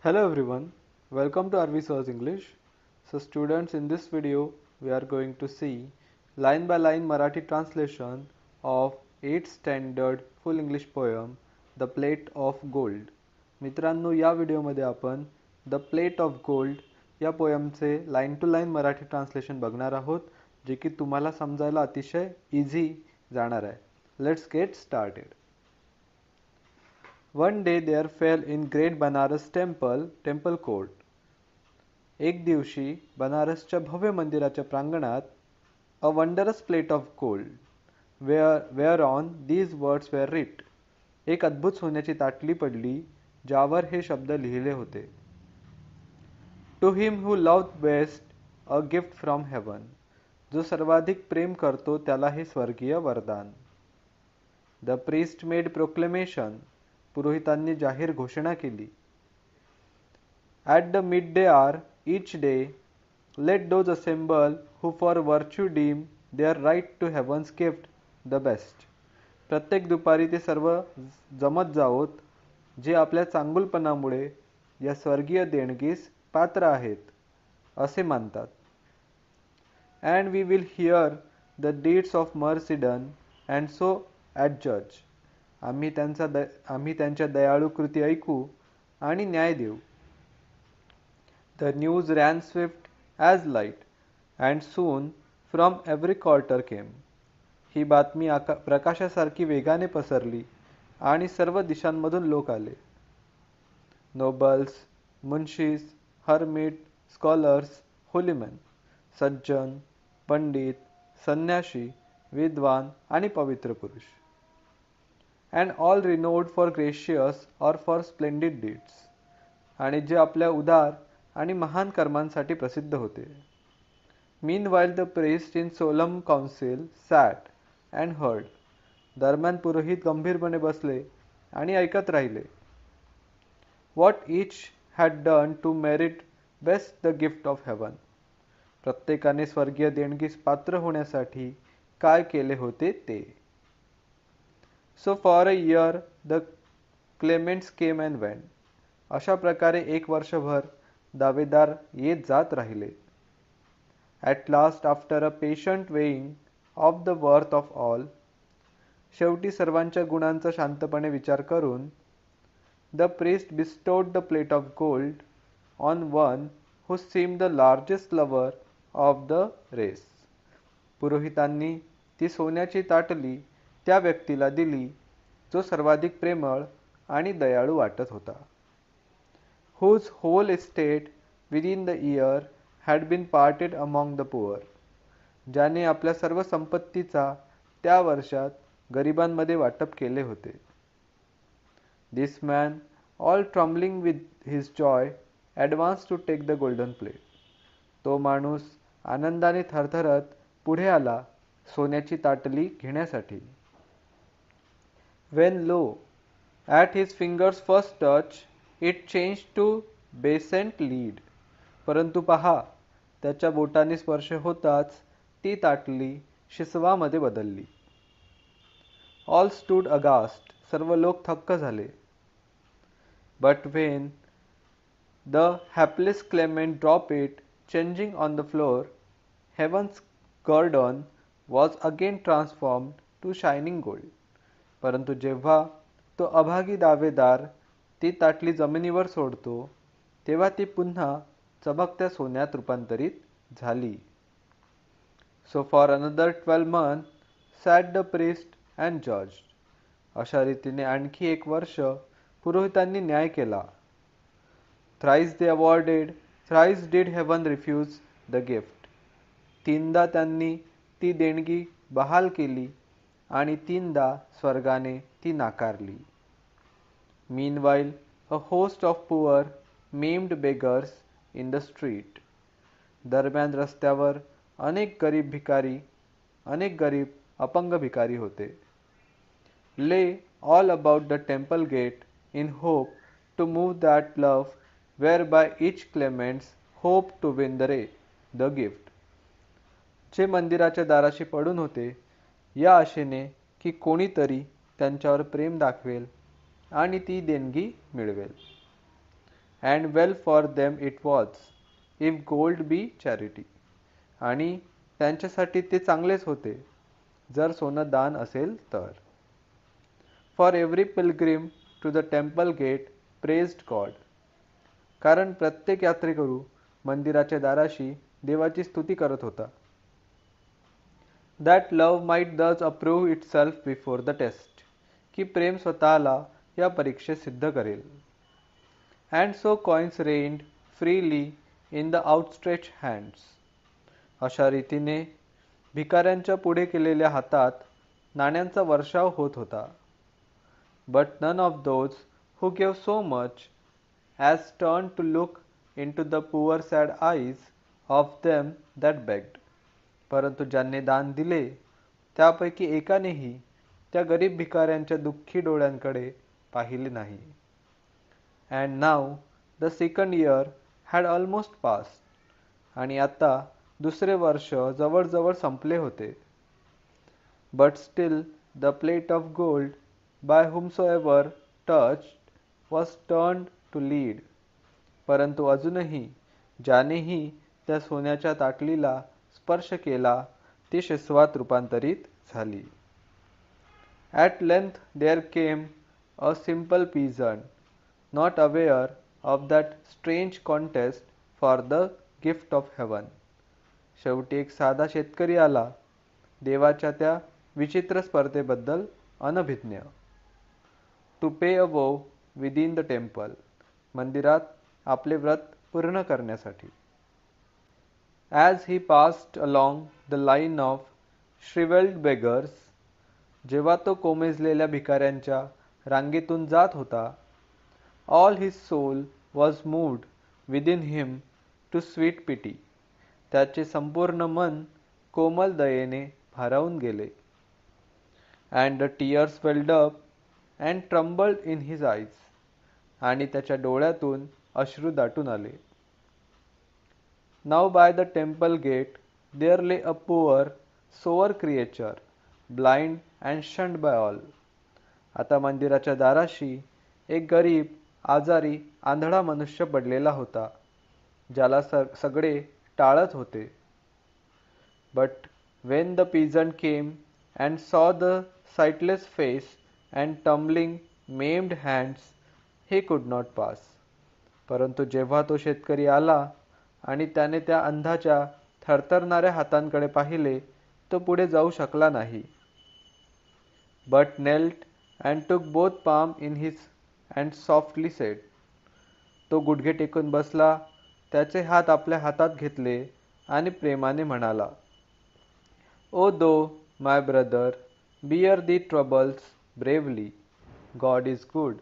Hello everyone, welcome to RV Source English. So students, in this video we are going to see line by line Marathi translation of 8th standard full English poem The Plate of Gold. मित्रांनो, या व्हिडिओमध्ये आपण The Plate of Gold या पोयमचे line to line Marathi translation बघणार आहोत, जे की तुम्हाला समजायला अतिशय इझी जाणार आहे. Let's get started. One day there fell in great Banaras temple court. एक दिवशी बनारसच्या भव्य मंदिराच्या प्रांगणात a wondrous plate of gold, whereon these words were writ. एक अद्भुत सोन्याची ताटली पडली, ज्यावर हे शब्द लिहिले होते. To him who loved best, a gift from heaven. जो सर्वाधिक प्रेम करतो त्याला हे स्वर्गीय वरदान. The priest made proclamation. पुरोहितांनी जाहीर घोषणा केली. At the midday hour each day, let those assemble who for virtue deem their right to heaven's gift the best. प्रत्येक दुपारी ते सर्व जमत जावोत, जे आपल्या चांगुलपणामुळे या स्वर्गीय देणगीस पात्र आहेत, असे मानतात. And we will hear the deeds of mercy done and so adjudge. आम्ही त्यांच्या दयाळू कृती ऐकू आणि न्याय देऊ. The news ran swift as light, and soon from every quarter came. ही बातमी प्रकाशासारखी वेगाने पसरली आणि सर्व दिशांमधून लोक आले. Nobles, मुन्शीस, hermit, scholars, holy men, सज्जन, पंडित, संन्याशी, विद्वान आणि पवित्र पुरुष. And all renowned for gracious or for splendid deeds. आणि जे आपल्या उदार आणि महान कर्मांसाठी प्रसिद्ध होते. Meanwhile the priest in solemn council sat and heard. दरम्यान पुरोहित गंभीरपणे बसले आणि ऐकत राहिले. What each had done to merit best the gift of heaven. प्रत्येकाने स्वर्गीय देणगीस पात्र होण्यासाठी काय केले होते ते. So for a year the claimants came and went. अशा प्रकारे एक वर्षभर दावेदार येत जात राहिले. At last after a patient weighing of the worth of all, शेवटी सर्वांच्या गुणांचा शांतपणे विचार करून the priest bestowed the plate of gold on one who seemed the largest lover of the race. पुरोहितांनी ती सोन्याची ताटली त्या व्यक्तीला दिली, जो सर्वाधिक प्रेमळ आणि दयाळू वाटत होता. Whose whole estate within the year had been parted among the poor. ज्याने आपल्या सर्व संपत्तीचा त्या वर्षात गरिबांमध्ये वाटप केले होते. This man, all trembling with his joy, advanced to take the golden plate. तो माणूस आनंदाने थरथरत पुढे आला सोन्याची ताटली घेण्यासाठी. When lo, at his finger's first touch, it changed to basent lead. परंतु पहा, त्याच्या बोटाने स्पर्श होताच ती ताटली शिसवामध्ये बदलली. All stood aghast. सर्व लोक थक्क झाले. But when the hapless claimant dropped it, changing on the floor, heaven's guerdon was again transformed to shining gold. परंतु जेव्हा तो अभागी दावेदार ती ताटली जमिनीवर सोडतो, तेव्हा ती पुन्हा चमकत्या सोन्यात रूपांतरित झाली. So for another 12 months sat the priest and judged. अशा रीतीने आणखी एक वर्ष पुरोहितांनी न्याय केला. Thrice they awarded, thrice did heaven refuse the gift. तीनदा त्यांनी ती देणगी बहाल केली आणि तीनदा स्वर्गाने ती नाकारली. Meanwhile, a host of poor, maimed beggars in the street. दरम्यान रस्त्यावर अनेक गरीब अपंग भिकारी होते. Lay all about the temple gate in hope to move that love whereby each claimants hope to win the gift. जे मंदिराच्या दाराशी पडून होते, या आशेने की कोणीतरी त्यांच्यावर प्रेम दाखवेल आणि ती देणगी मिळवेल. and well for them it was, if gold be charity. आणि त्यांच्यासाठी ते चांगलेच होते, जर सोनं दान असेल तर. For every pilgrim to the temple gate praised God. कारण प्रत्येक यात्रेकरू मंदिराच्या दाराशी देवाची स्तुती करत होता. That love might thus approve itself before the test. की प्रेम स्वतःला या परीक्षेत सिद्ध करेल. And so coins rained freely in the outstretched hands. अशा रीतीने भिकाऱ्यांच्या पुढे केलेल्या हातात नाण्यांचा वर्षाव होत होता. But none of those who gave so much as turned to look into the poor sad eyes of them that begged. परंतु ज्यांनी दान दिले त्यापैकी एकानेही त्या गरीब भिकाऱ्यांच्या दुःखी डोळ्यांकडे पाहिले नाही. And now the second year had almost passed. आणि आता दुसरे वर्ष जवळजवळ संपले होते. But still the plate of gold by whomsoever touched was turned to lead. परंतु अजूनही ज्यानेही त्या सोन्याच्या ताटलीला स्पर्श केला ती शिसवात रूपांतरित झाली. At length there came a simple peasant, not aware of that strange contest for the gift of heaven. शेवटी एक साधा शेतकरी आला, देवाच्या त्या विचित्र स्पर्धेबद्दल अनभिज्ञ. To pay a vow within the temple. मंदिरात आपले व्रत पूर्ण करण्यासाठी. As he passed along the line of shriveled beggars, जेव्हा तो कोमेजलेल्या भिकाऱ्यांच्या रांगेतून जात होता, all his soul was moved within him to sweet pity. त्याचे संपूर्ण मन कोमल दयेने भारावून गेले. And the tears welled up and trembled in his eyes. आणि त्याच्या डोळ्यातून अश्रू दाटून आले. Now by the temple gate there lay a poor, sore creature, blind and shunned by all. आता मंदिराच्या दाराशी एक गरीब, आजारी, आंधळा मनुष्य पडलेला होता, ज्याला सगळे टाळत होते. But when the peasant came and saw the sightless face and tumbling, maimed hands, he could not pass. परंतु जेव्हा तो शेतकरी आला आणि त्याने त्या अंधाच्या थरथरणाऱ्या हातांकडे पाहिले, तो पुढे जाऊ शकला नाही. But knelt and took both palm in his and softly said. तो गुडघे टेकून बसला, त्याचे हात आपल्या हातात घेतले आणि प्रेमाने म्हणाला, O thou, my brother, bear the troubles bravely. God is good.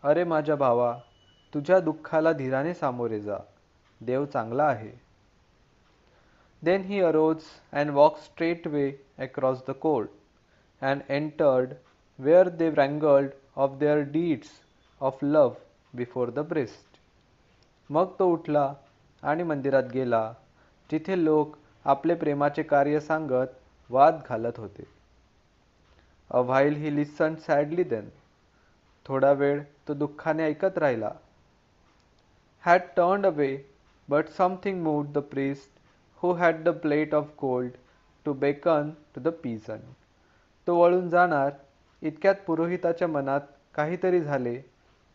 अरे माझ्या भावा, तुझ्या दुःखाला धीराने सामोरे जा. देव चांगला आहे. Then he arose and walked straightway across the court and entered where they wrangled of their deeds of love before the priest. मग तो उठला आणि मंदिरात गेला, जिथे लोक आपले प्रेमाचे कार्य सांगत वाद घालत होते. A while he listened sadly then. थोडा वेळ तो दुःखाने ऐकत राहिला. Had turned away, but something moved the priest who had the plate of gold to beckon to the peasant. तो वळून जाणार इतक्यात पुरोहिताच्या मनात काहीतरी झाले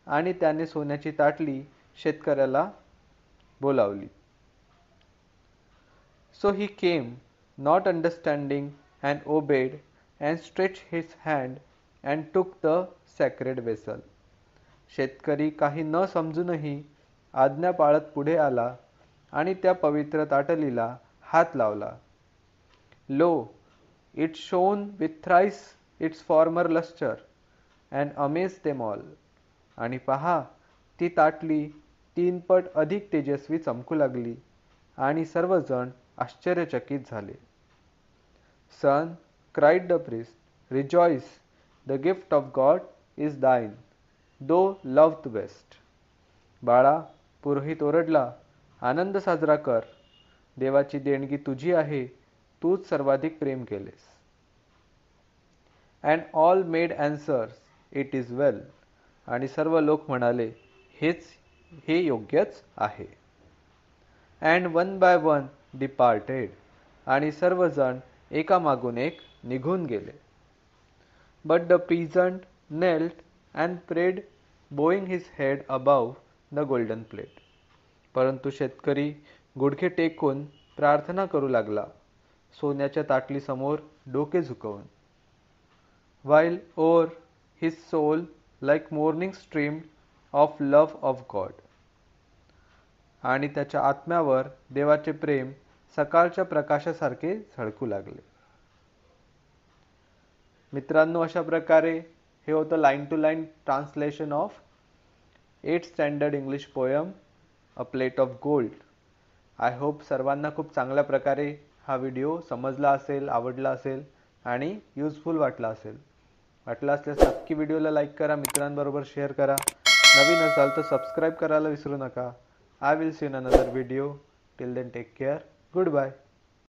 आणि त्याने सोन्याची ताटली शेतकऱ्याला बोलावली. So he came, not understanding, and obeyed, and stretched his hand and took the sacred vessel. शेतकरी काही न समजूनही आज्ञा पाळत पुढे आला आणि त्या पवित्र ताटलीला हात लावला. Lo, it shone with thrice its former luster and amazed them all. आणि पहा, ती ताटली 3 पट अधिक तेजस्वी चमकू लागली आणि सर्वजण आश्चर्यचकित झाले. Son, cried the priest, rejoice, the gift of God is thine, thou loved best. बाळा, पुरोहित ओरडला, आनंद साजरा कर, देवाची देणगी तुझी आहे, तूच सर्वाधिक प्रेम केलेस. And all made answers, it is well. आणि सर्व लोक म्हणाले, हेच हे योग्यच आहे. And one by one departed, आणि सर्वजण एकामागून एक निघून गेले. But the peasant knelt and prayed, bowing his head above the golden plate. परंतु शेतकरी गुडघे टेकून प्रार्थना करू लागला, सोन्याच्या ताटली समोर डोके झुकवून. while o'er his soul like morning streamed of love of God. आणि त्याच्या आत्म्यावर देवाचे प्रेम सकाळच्या प्रकाशासारखे झळकू लागले. मित्रांनो, अशा प्रकारे हे होतं line to line translation of 8th standard English poem a plate of gold. I hope सर्वांना खूप चांगल्या प्रकारे हा व्हिडिओ समजला असेल, आवडला असेल आणि युजफुल वाटला असेल. वाटलं असल्यास नक्की व्हिडिओला लाईक करा, मित्रांबरोबर शेअर करा. नवीन असाल तर सबस्क्राईब करायला विसरू नका. I will see in another video. Till then take care. Good bye.